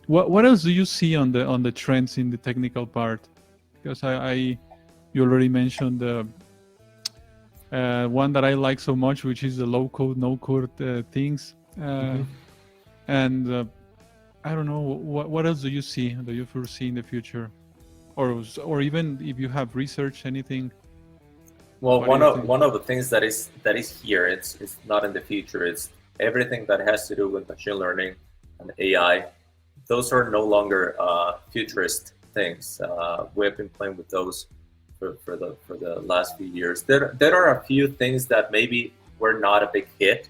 What else do you see on the trends in the technical part? Because you already mentioned the one that I like so much, which is the low code, no code things. Hmm. And I don't know what else do you see? Do you foresee in the future, or even if you have researched anything? Well, What do you think? one of the things that is here, it's not in the future. It's everything that has to do with machine learning and AI. Those are no longer futurist things. We have been playing with those for the last few years. There are a few things that maybe were not a big hit.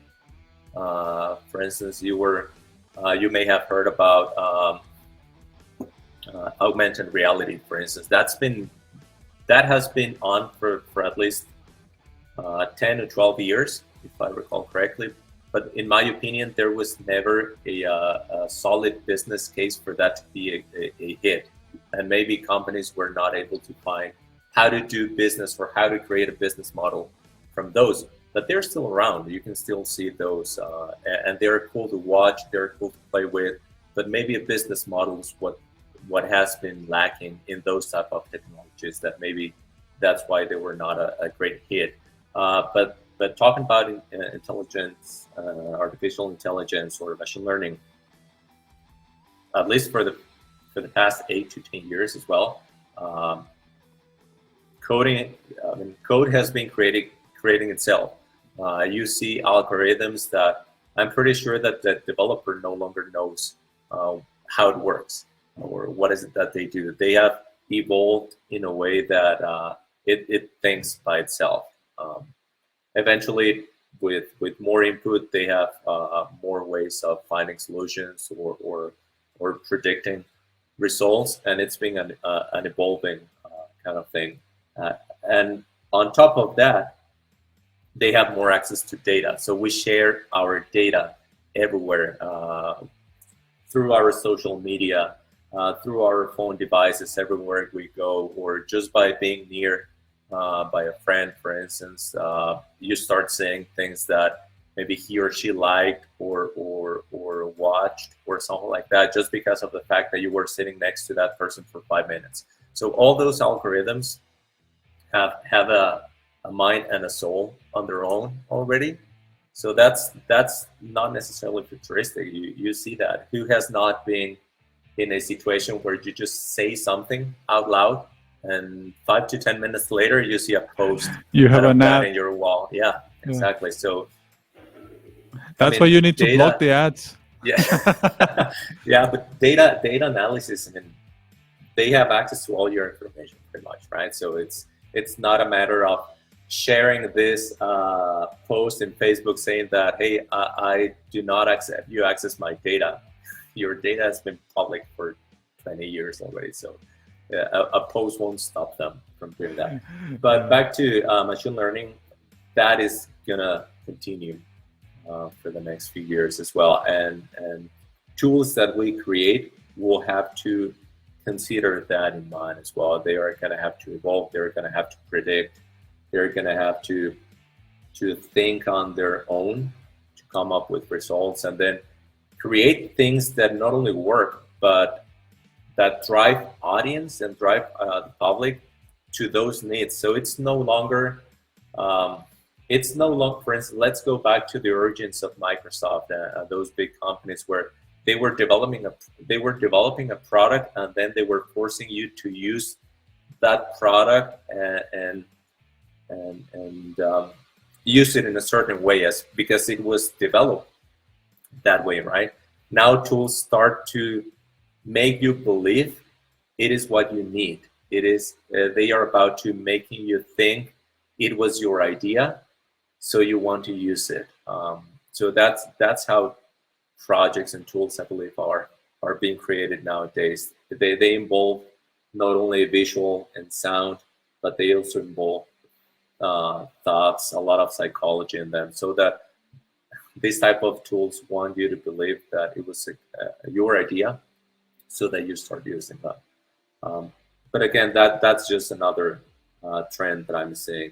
For instance, you may have heard about augmented reality. For instance, that has been on for at least 10 to 12 years, if I recall correctly. But in my opinion, there was never a solid business case for that to be a hit. And maybe companies were not able to find how to do business or how to create a business model from those. But they're still around. You can still see those, and they're cool to watch. They're cool to play with. But maybe a business model is what has been lacking in those type of technologies. That maybe that's why they were not a great hit. But talking about intelligence, artificial intelligence, or machine learning, at least for the past 8 to 10 years as well, um, coding, I mean, code has been creating itself. You see algorithms that I'm pretty sure that the developer no longer knows how it works or what is it that they do. They have evolved in a way that it thinks by itself. Eventually, with more input, they have more ways of finding solutions or predicting results, and it's been an evolving kind of thing. Uh, and on top of that, they have more access to data. So we share our data everywhere through our social media, through our phone devices, everywhere we go, or just by being near by a friend, for instance. You start saying things that maybe he or she liked or watched or something like that, just because of the fact that you were sitting next to that person for 5 minutes. So all those algorithms have a mind and a soul on their own already. So that's not necessarily futuristic. You see that. Who has not been in a situation where you just say something out loud and 5 to 10 minutes later you see a post You have kind of an that ad. in your wall? Yeah, Yeah. exactly. So I That's why mean, you need to block data, the ads. yeah. Yeah, but data analysis, I mean, they have access to all your information pretty much, right? So it's not a matter of sharing this post in Facebook saying that, hey, I do not accept you access my data. Your data has been public for 20 years already, so a post won't stop them from doing that. But Yeah. back to machine learning, that is gonna continue for the next few years as well, and tools that we create will have to consider that in mind as well. They are going to have to evolve. They're going to have to predict. They're going to have to think on their own to come up with results, and then create things that not only work but that drive audience and drive the public to those needs. So um, it's no longer, for instance, let's go back to the origins of Microsoft, those big companies where they were developing a product, and then they were forcing you to use that product and use it in a certain way, as because it was developed that way, right? Now tools start to make you believe it is what you need. It is they are about to making you think it was your idea, so you want to use it. So that's how projects and tools, I believe, are being created nowadays. They involve not only visual and sound, but they also involve thoughts, a lot of psychology in them, so that these type of tools want you to believe that it was your idea, so that you start using that. Um, but again, that's just another trend that I'm seeing.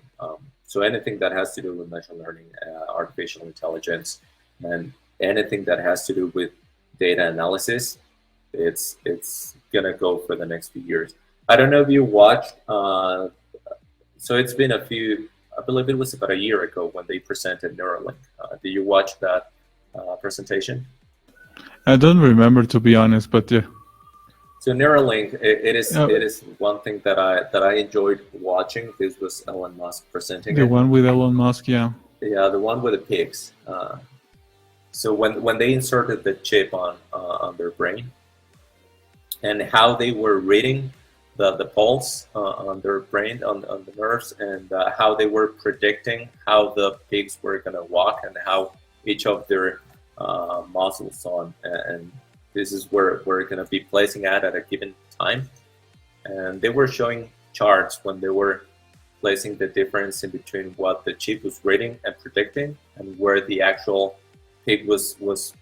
So anything that has to do with machine learning, artificial intelligence, and anything that has to do with data analysis, it's gonna go for the next few years. I don't know if you watched. So it's been a few. I believe it was about a year ago when they presented Neuralink. Did you watch that presentation? I don't remember, to be honest, but yeah. So Neuralink, Uh, it is one thing that I enjoyed watching. This was Elon Musk presenting the it. one with Elon Musk, yeah. Yeah, the one with the pigs. So when they inserted the chip on their brain, and how they were reading the pulse on their brain, on the nerves, and how they were predicting how the pigs were going to walk and how each of their muscles on, and this is where we're going to be placing at a given time. And they were showing charts when they were placing the difference in between what the chip was reading and predicting and where the actual pig was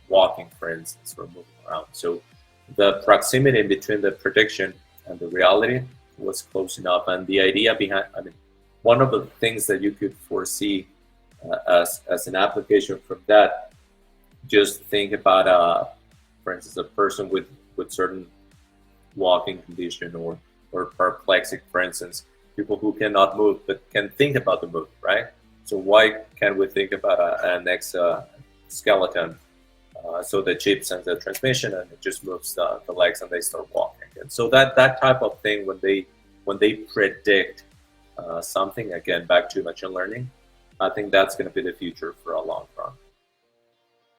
walking, for instance, or moving around. So the proximity between the prediction and the reality was close enough. And the idea behind, I mean, one of the things that you could foresee as an application from that, just think about, for instance, a person with certain walking condition or paraplexic, for instance, people who cannot move but can think about the move, right? So why can't we think about an exoskeleton? So the chip sends a transmission and it just moves the legs and they start walking. And so that type of thing, when they predict something, again back to machine learning, I think that's going to be the future for a long